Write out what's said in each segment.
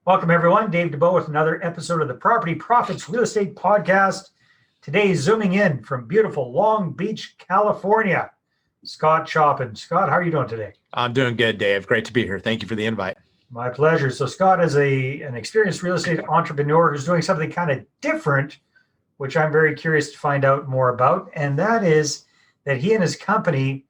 Welcome, everyone. Dave Dubeau with another episode of the Property Profits Real Estate Podcast. Today, zooming in from beautiful Long Beach, California, Scott Choppin. Scott, how are you doing today? I'm doing good, Dave. Great to be here. Thank you for the invite. My pleasure. So Scott is an experienced real estate entrepreneur who's doing something kind of different, which I'm very curious to find out more about. And that is that he and his company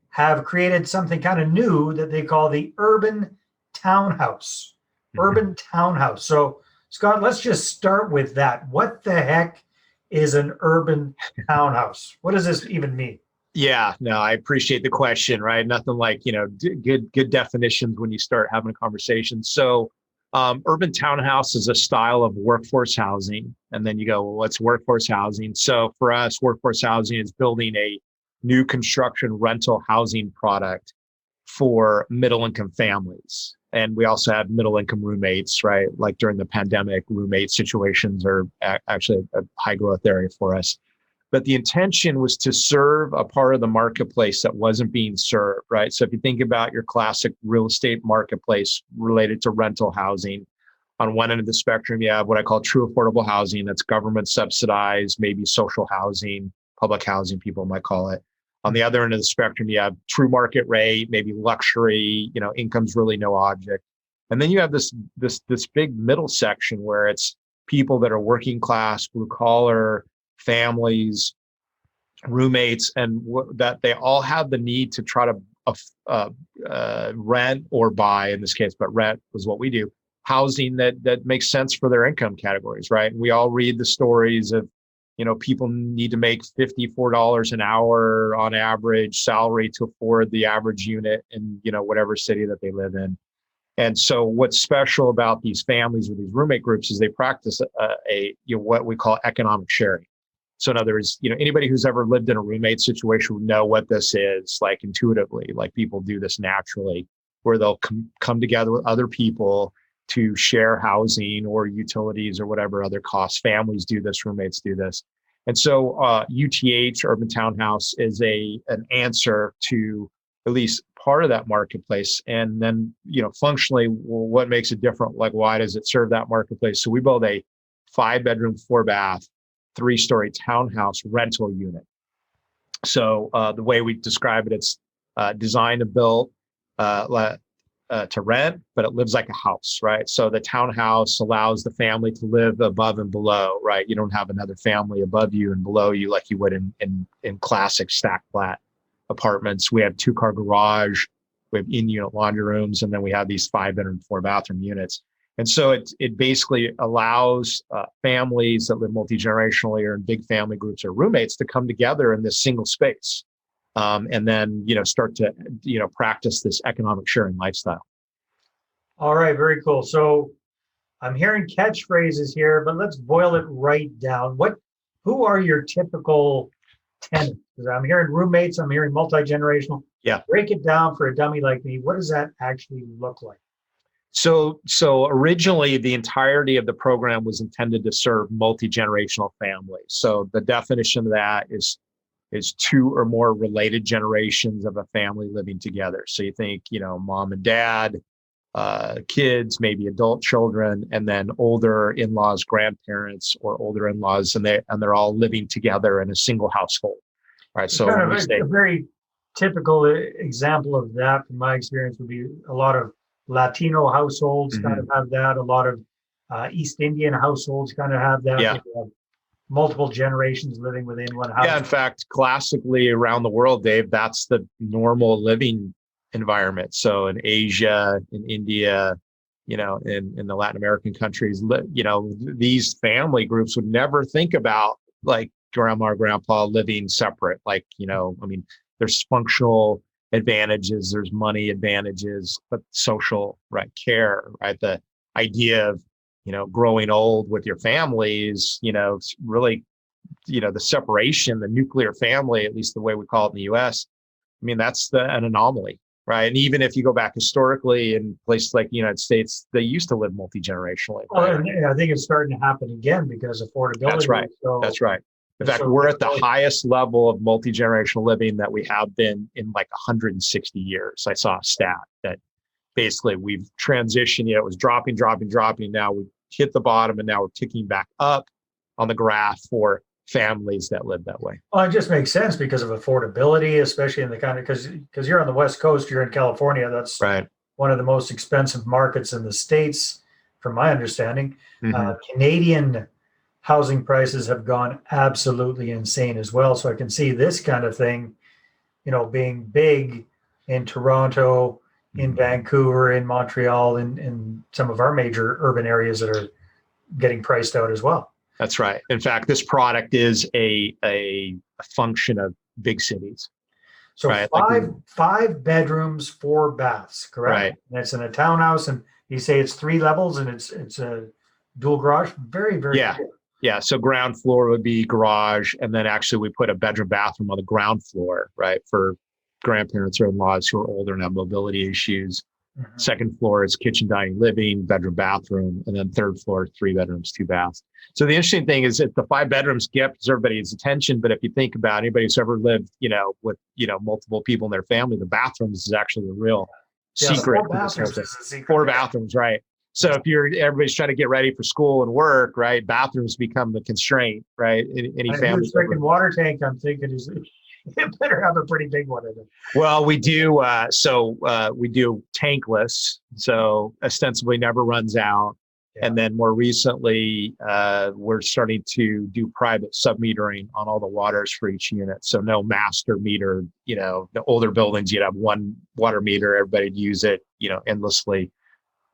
have created something kind of new that they call the Urban Townhouse. Urban Townhouse. So, Scott, let's just start with that. What the heck is an urban townhouse? What does this even mean? Yeah, no, I appreciate the question, right? Nothing like, good definitions when you start having a conversation. So, urban townhouse is a style of workforce housing. And then you go, well, what's workforce housing? So for us, workforce housing is building a new construction rental housing product for middle income families. And we also have middle income roommates, right? Like during the pandemic, roommate situations are actually a high growth area for us. But the intention was to serve a part of the marketplace that wasn't being served, right? So if you think about your classic real estate marketplace related to rental housing, on one end of the spectrum, you have what I call true affordable housing. That's government subsidized, maybe social housing, public housing, people might call it. On the other end of the spectrum, you have true market rate, maybe luxury, income's really no object. And then you have this big middle section where it's people that are working class, blue collar, families, roommates, and that they all have the need to try to rent or buy, in this case, but rent is what we do, housing that makes sense for their income categories, right? And we all read the stories of people need to make $54 an hour on average salary to afford the average unit in, whatever city that they live in. And so what's special about these families or these roommate groups is they practice what we call economic sharing. So in other words, anybody who's ever lived in a roommate situation would know what this is, like intuitively, like people do this naturally, where they'll come together with other people to share housing or utilities or whatever other costs. Families do this, roommates do this. And so UTH, Urban Townhouse, is an answer to at least part of that marketplace. And then, functionally, well, what makes it different? Like, why does it serve that marketplace? So we build a 5-bedroom, 4-bath, 3-story townhouse rental unit. So the way we describe it, it's designed and built to rent, but it lives like a house, right? So the townhouse allows the family to live above and below, right? You don't have another family above you and below you like you would in classic stack flat apartments. We have 2-car garage, we have in-unit laundry rooms, and then we have these 5-bedroom, 4-bathroom units. And so it basically allows families that live multi-generationally or in big family groups or roommates to come together in this single space. And then, start to, practice this economic sharing lifestyle. All right, very cool. So I'm hearing catchphrases here, but let's boil it right down. Who are your typical tenants? Because I'm hearing roommates, I'm hearing multi-generational. Yeah. Break it down for a dummy like me. What does that actually look like? So originally the entirety of the program was intended to serve multi-generational families. So the definition of that is 2 or more related generations of a family living together. So you think, mom and dad, kids, maybe adult children, and then older in-laws, grandparents, or older in-laws, and they're all living together in a single household. All right. So kind of a very typical example of that, from my experience, would be a lot of Latino households kind of have that. A lot of East Indian households kind of have that. Yeah. Multiple generations living within one house. Yeah, in fact, classically around the world, Dave, that's the normal living environment. So in Asia, in India, in the Latin American countries, these family groups would never think about like grandma or grandpa living separate. Like, there's functional advantages, there's money advantages, but social, right, care, right? The idea of growing old with your families, it's really, the separation, the nuclear family, at least the way we call it in the US, that's an anomaly, right? And even if you go back historically in places like the United States, they used to live multi-generationally. Well, and I think it's starting to happen again because affordability. That's right. That's right. In fact, we're at the highest level of multi-generational living that we have been in like 160 years. I saw a stat that basically we've transitioned, it was dropping. Now we hit the bottom and now we're ticking back up on the graph for families that live that way. Well, it just makes sense because of affordability, especially in the kind of, because you're on the West Coast, you're in California. That's Right. one of the most expensive markets in the States, from my understanding. Mm-hmm. Canadian housing prices have gone absolutely insane as well. So I can see this kind of thing, being big in Toronto, in Vancouver, in Montreal, in some of our major urban areas that are getting priced out as well. That's right. In fact, this product is a function of big cities. So right? five bedrooms, 4 baths, correct? Right. And it's in a townhouse, and you say it's 3 levels, and it's a dual garage. Very, very cool. Yeah. So ground floor would be garage, and then actually we put a bedroom bathroom on the ground floor, right, for grandparents or in-laws who are older and have mobility issues. Mm-hmm. Second floor is kitchen, dining, living, bedroom, bathroom, and then third floor, 3 bedrooms, 2 baths. So the interesting thing is that the 5 bedrooms gets everybody's attention, but if you think about anybody who's ever lived, with multiple people in their family, the bathrooms is actually the real secret. 4 bathrooms is a secret. 4 bathrooms, right? So if everybody's trying to get ready for school and work, right, bathrooms become the constraint, right? Any family. If you're freaking water tank, I'm thinking you better have a pretty big one in it. Well, we do. We do tankless, so ostensibly never runs out. Yeah. And then more recently, we're starting to do private submetering on all the waters for each unit. So no master meter. The older buildings, you'd have one water meter, everybody'd use it, endlessly.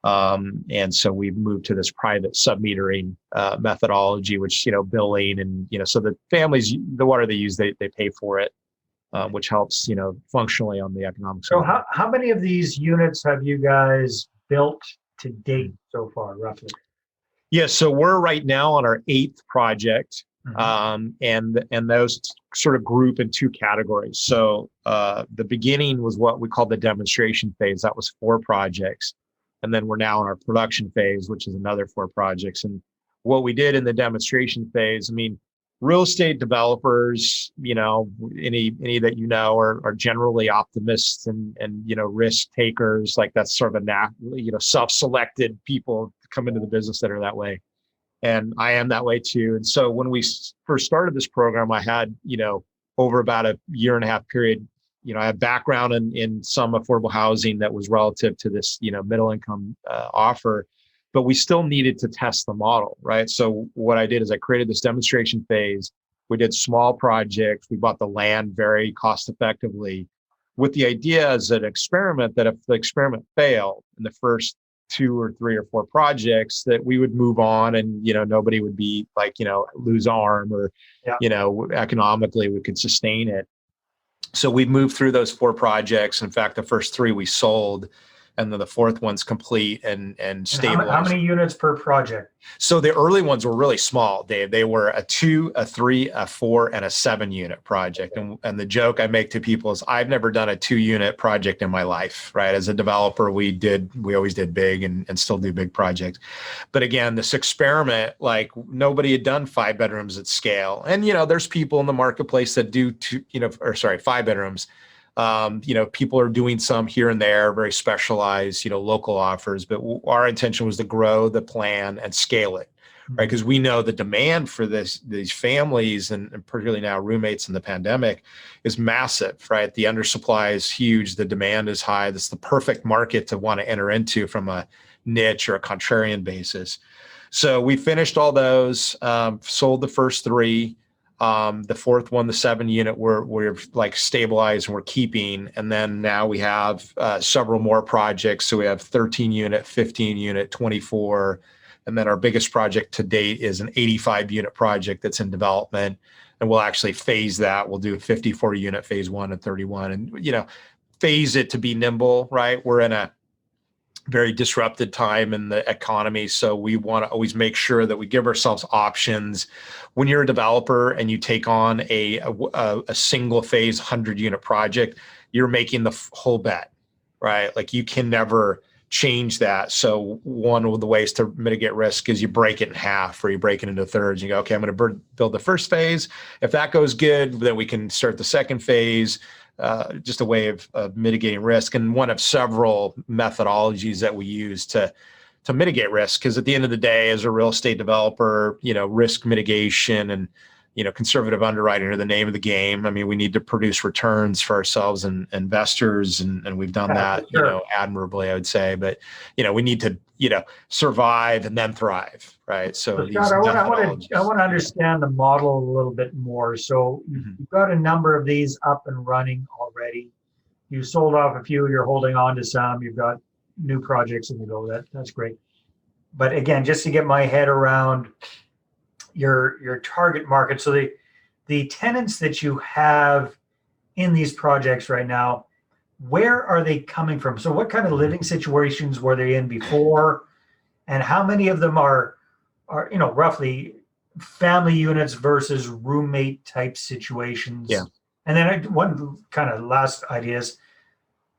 And so we've moved to this private submetering methodology, which billing and so the families, the water they use, they pay for it. Which helps, functionally on the economic side. So how many of these units have you guys built to date so far, roughly? Yeah, so we're right now on our 8th project, and those sort of group in 2 categories. So the beginning was what we call the demonstration phase. That was 4 projects. And then we're now in our production phase, which is another 4 projects. And what we did in the demonstration phase, real estate developers, any that are generally optimists and risk takers. Like that's sort of a self-selected people come into the business that are that way, and I am that way too. And so when we first started this program, I had over about a 1.5 year period, I have background in some affordable housing that was relative to this middle income offer. But we still needed to test the model, right? So what I did is I created this demonstration phase. We did small projects. We bought the land very cost effectively with the idea as an experiment that if the experiment failed in the first 2 or 3 or 4 projects, that we would move on and, nobody would be like, lose arm or, economically we could sustain it. So we moved through those 4 projects. In fact, the first 3 we sold. And then the 4th one's complete and stabilized. How many units per project? So the early ones were really small, Dave. They were a 2, a 3, a 4, and a 7 unit project. And the joke I make to people is I've never done a 2 unit project in my life, right? As a developer, we always did big and still do big projects. But again, this experiment, like nobody had done 5 bedrooms at scale. And, there's people in the marketplace that do 5 bedrooms. People are doing some here and there, very specialized, local offers, but our intention was to grow the plan and scale it, right? Because we know the demand for these families and particularly now roommates in the pandemic is massive, right? The undersupply is huge. The demand is high. That's the perfect market to want to enter into from a niche or a contrarian basis. So we finished all those, sold the first 3. The 4th one, the 7 unit, we're like stabilized and we're keeping. And then now we have several more projects. So we have 13 unit, 15 unit, 24. And then our biggest project to date is an 85 unit project that's in development. And we'll actually phase that. We'll do a 54 unit phase 1 and 31 and, phase it to be nimble, right? We're in a very disrupted time in the economy. So we want to always make sure that we give ourselves options. When you're a developer and you take on a single phase 100 unit project, you're making the whole bet, right? Like you can never change that. So one of the ways to mitigate risk is you break it in half or you break it into thirds. You go, okay, I'm going to build the first phase. If that goes good, then we can start the second phase. just a way of mitigating risk, and one of several methodologies that we use to mitigate risk. Because at the end of the day, as a real estate developer, risk mitigation and conservative underwriting are the name of the game. I mean, we need to produce returns for ourselves and investors, and we've done that, sure. admirably, I would say. But we need to survive and then thrive, right? So Scott, I want to understand the model a little bit more. So you've got a number of these up and running already. You sold off a few. You're holding on to some. You've got new projects in the go. That's great. But again, just to get my head around your target market. So the tenants that you have in these projects right now, where are they coming from? So what kind of living situations were they in before? And how many of them are roughly family units versus roommate type situations? Yeah. And then one kind of last idea is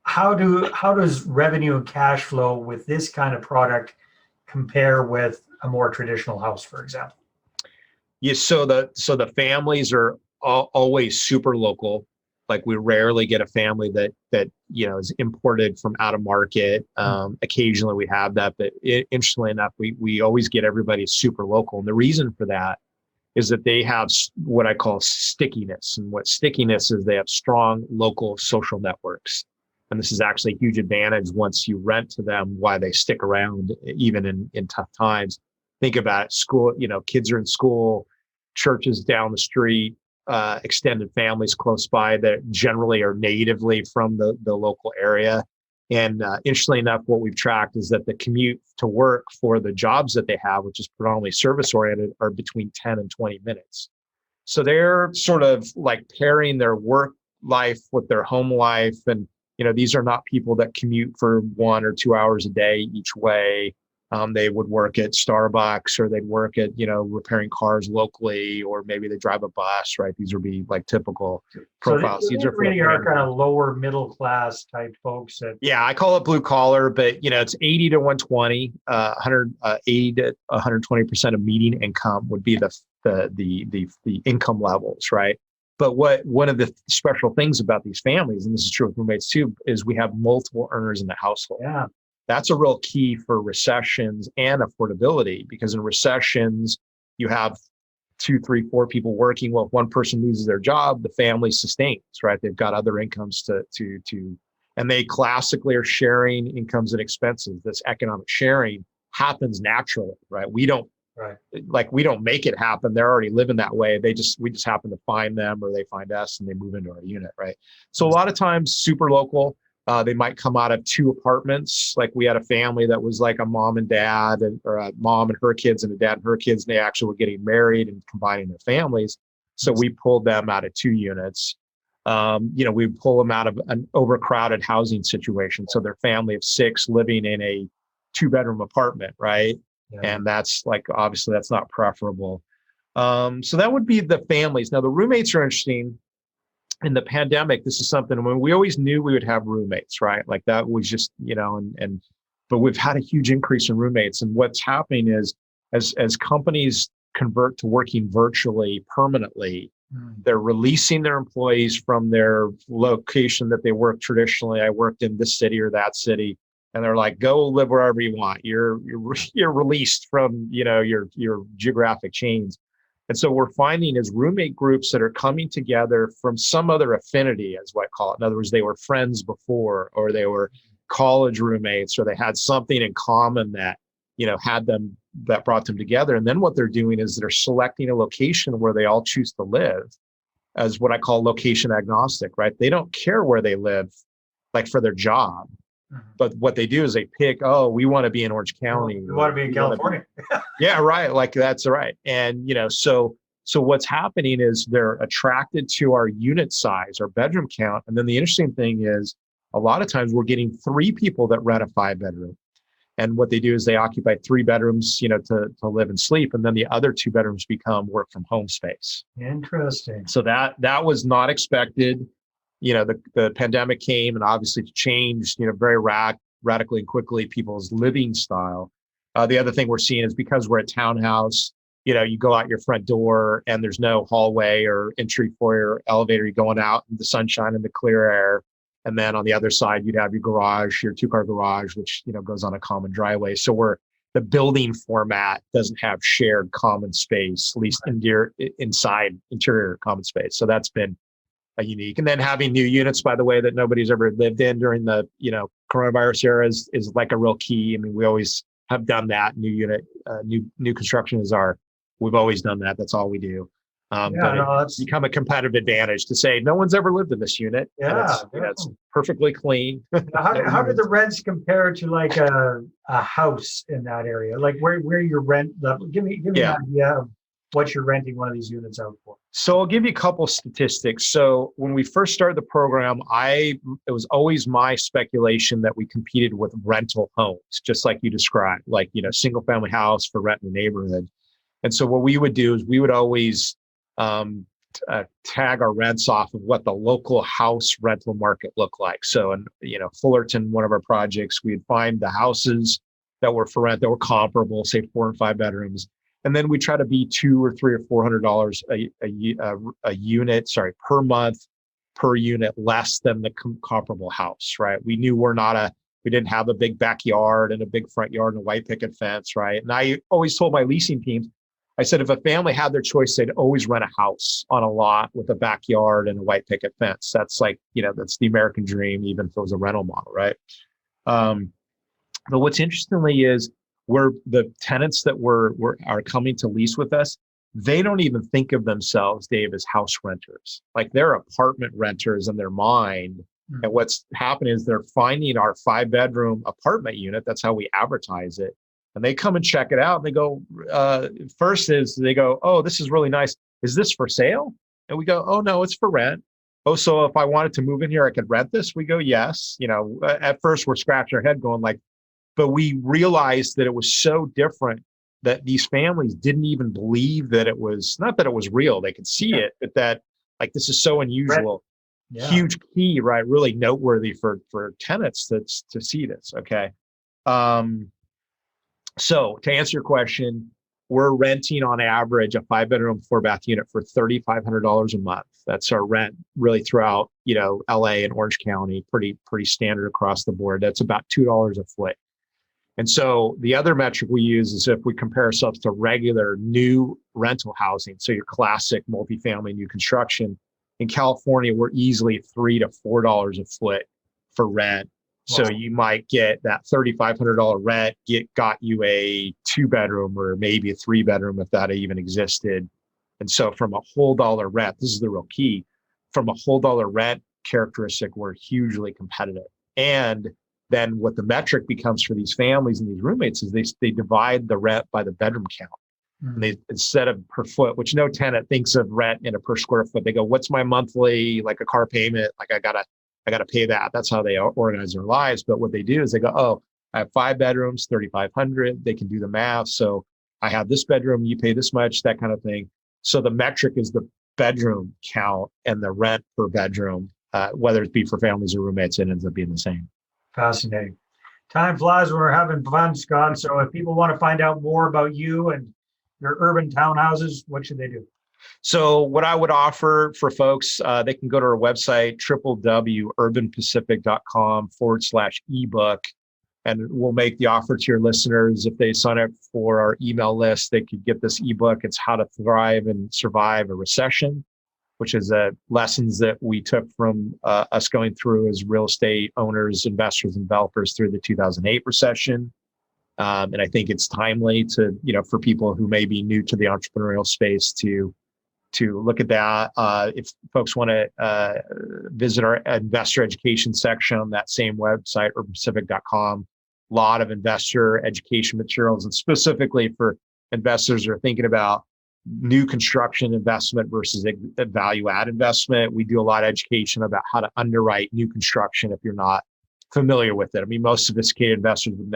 how does revenue and cash flow with this kind of product compare with a more traditional house, for example? Yeah, so the families are always super local. Like, we rarely get a family that is imported from out of market. Occasionally we have that, but interestingly enough, we always get everybody super local. And the reason for that is that they have what I call stickiness. And what stickiness is, they have strong local social networks. And this is actually a huge advantage once you rent to them, why they stick around even in tough times. Think about it, school, kids are in school, churches down the street, extended families close by that generally are natively from the local area. And interestingly enough, what we've tracked is that the commute to work for the jobs that they have, which is predominantly service oriented, are between 10 and 20 minutes. So they're sort of like pairing their work life with their home life. And, these are not people that commute for 1 or 2 hours a day each way. They would work at Starbucks, or they'd work at, repairing cars locally, or maybe they drive a bus, right? These would be like typical profiles. So these really are kind of lower middle class type folks. Yeah, I call it blue collar, but it's 80 to 120, 180 to 120% of median income would be the income levels, right? But one of the special things about these families, and this is true with roommates too, is we have multiple earners in the household. Yeah. That's a real key for recessions and affordability, because in recessions, you have 2, 3, 4 people working. Well, if one person loses their job, the family sustains, right? They've got other incomes and they classically are sharing incomes and expenses. This economic sharing happens naturally, right? We don't make it happen. They're already living that way. We just happen to find them, or they find us and they move into our unit, right? So a lot of times super local. They might come out of 2 apartments. Like, we had a family that was like a mom and dad, or a mom and her kids and a dad and her kids, and they actually were getting married and combining their families. So we pulled them out of 2 units. We pull them out of an overcrowded housing situation. So their family of 6 living in a 2-bedroom apartment, right? Yeah. And that's obviously that's not preferable. So that would be the families. Now, the roommates are interesting. In the pandemic, this is something, we always knew we would have roommates, right? Like, that was just, but we've had a huge increase in roommates. And what's happening is, as companies convert to working virtually permanently, they're releasing their employees from their location that they work traditionally. I worked in this city or that city, and they're like, go live wherever you want. You're released from, your geographic chains. And so we're finding is roommate groups that are coming together from some other affinity, as what I call it. In other words, they were friends before, or they were college roommates, or they had something in common that, that brought them together. And then what they're doing is they're selecting a location where they all choose to live, as what I call location agnostic, right? They don't care where they live, like for their job. But what they do is they pick, we want to be in Orange County. We want to be in California. Yeah, right. Like, that's right. And, so what's happening is they're attracted to our unit size, our bedroom count. And then the interesting thing is, a lot of times we're getting 3 people that rent a 5-bedroom. And what they do is they occupy 3 bedrooms, to live and sleep. And then the other 2 bedrooms become work from home space. Interesting. So that was not expected. The pandemic came and obviously changed, very radically and quickly people's living style. The other thing we're seeing is, because we're a townhouse, you go out your front door and there's no hallway or entry foyer elevator. You're going out in the sunshine and the clear air. And then on the other side, you'd have your garage, your 2-car garage, which, goes on a common driveway. So the building format doesn't have shared common space, at least inside interior common space. So that's been a unique. And then having new units, by the way, that nobody's ever lived in during the, coronavirus era is like a real key. I mean, we always have done that. New construction we've always done that. That's all we do. It's become a competitive advantage to say no one's ever lived in this unit. Yeah, it's perfectly clean. How do the rents compare to like a house in that area? Like where your rent level? Give me an idea of what you're renting one of these units out for. So I'll give you a couple statistics. So when we first started the program, it was always my speculation that we competed with rental homes, just like you described, like single family house for rent in the neighborhood. And so what we would do is we would always tag our rents off of what the local house rental market looked like. So in Fullerton, one of our projects, we'd find the houses that were for rent that were comparable, say 4 and 5 bedrooms, and then we try to be $200 or $300 or $400 a unit, per month per unit less than the comparable house, right? We knew we didn't have a big backyard and a big front yard and a white picket fence, right? And I always told my leasing teams, I said, if a family had their choice, they'd always rent a house on a lot with a backyard and a white picket fence. That's like, that's the American dream, even if it was a rental model, right? But what's interestingly is the tenants that are coming to lease with us, they don't even think of themselves, Dave, as house renters. Like they're apartment renters in their mind. And what's happening is they're finding our 5-bedroom apartment unit. That's how we advertise it. And they come and check it out and they go, oh, this is really nice. Is this for sale? And we go, oh, no, it's for rent. Oh, so if I wanted to move in here, I could rent this? We go, yes. At first we're scratching our head going like, but we realized that it was so different that these families didn't even believe that it was, not that it was real, they could see it, but that like, this is so unusual. Yeah. Huge key, right? Really noteworthy for tenants to see this. Okay. So to answer your question, we're renting on average a 5-bedroom, 4-bath unit for $3,500 a month. That's our rent really throughout, LA and Orange County, pretty standard across the board. That's about $2 a foot. And so the other metric we use is if we compare ourselves to regular new rental housing, so your classic multifamily new construction, in California, we're easily $3 to $4 a foot for rent. So you might get that $3,500 rent, got you a 2-bedroom or maybe a 3-bedroom if that even existed. And so from a whole dollar rent, this is the real key, from a whole dollar rent characteristic, we're hugely competitive. And then what the metric becomes for these families and these roommates is they divide the rent by the bedroom count. And they, instead of per foot, which no tenant thinks of rent in a per square foot, they go, what's my monthly, like a car payment? Like I gotta pay that. That's how they organize their lives. But what they do is they go, oh, I have 5 bedrooms, 3,500. They can do the math. So I have this bedroom, you pay this much, that kind of thing. So the metric is the bedroom count and the rent per bedroom, whether it be for families or roommates, it ends up being the same. Fascinating. Time flies when we're having fun, Scott. So if people want to find out more about you and your urban townhouses, what should they do? So what I would offer for folks, they can go to our website, www.urbanpacific.com/ebook, and we'll make the offer to your listeners. If they sign up for our email list, they could get this ebook. It's How to Thrive and Survive a Recession, which is lessons that we took from us going through as real estate owners, investors, and developers through the 2008 recession. And I think it's timely to, for people who may be new to the entrepreneurial space to look at that. If folks want to visit our investor education section on that same website, urbanpacific.com, a lot of investor education materials, and specifically for investors who are thinking about new construction investment versus a value add investment. We do a lot of education about how to underwrite new construction if you're not familiar with it. I mean, most sophisticated investors would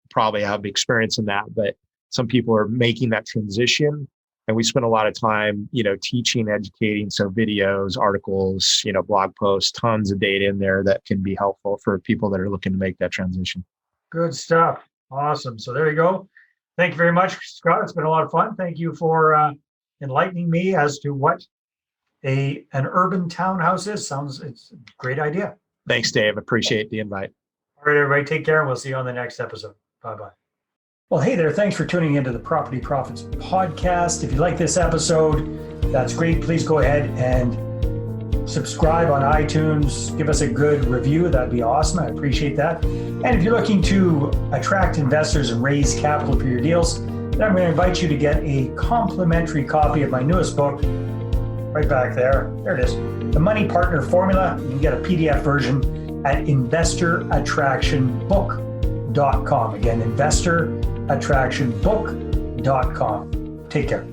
probably have experience in that, but some people are making that transition. And we spend a lot of time, teaching, educating. So videos, articles, blog posts, tons of data in there that can be helpful for people that are looking to make that transition. Good stuff. Awesome. So there you go. Thank you very much, Scott. It's been a lot of fun. Thank you for enlightening me as to what an urban townhouse is. It's a great idea. Thanks, Dave. Appreciate the invite. All right, everybody, take care, and we'll see you on the next episode. Bye-bye. Well, hey there. Thanks for tuning into the Property Profits podcast. If you like this episode, that's great. Please go ahead and subscribe on iTunes. Give us a good review. That'd be awesome. I appreciate that. And if you're looking to attract investors and raise capital for your deals, then I'm going to invite you to get a complimentary copy of my newest book, right back there. There it is. The Money Partner Formula. You can get a PDF version at investorattractionbook.com. Again, investorattractionbook.com. Take care.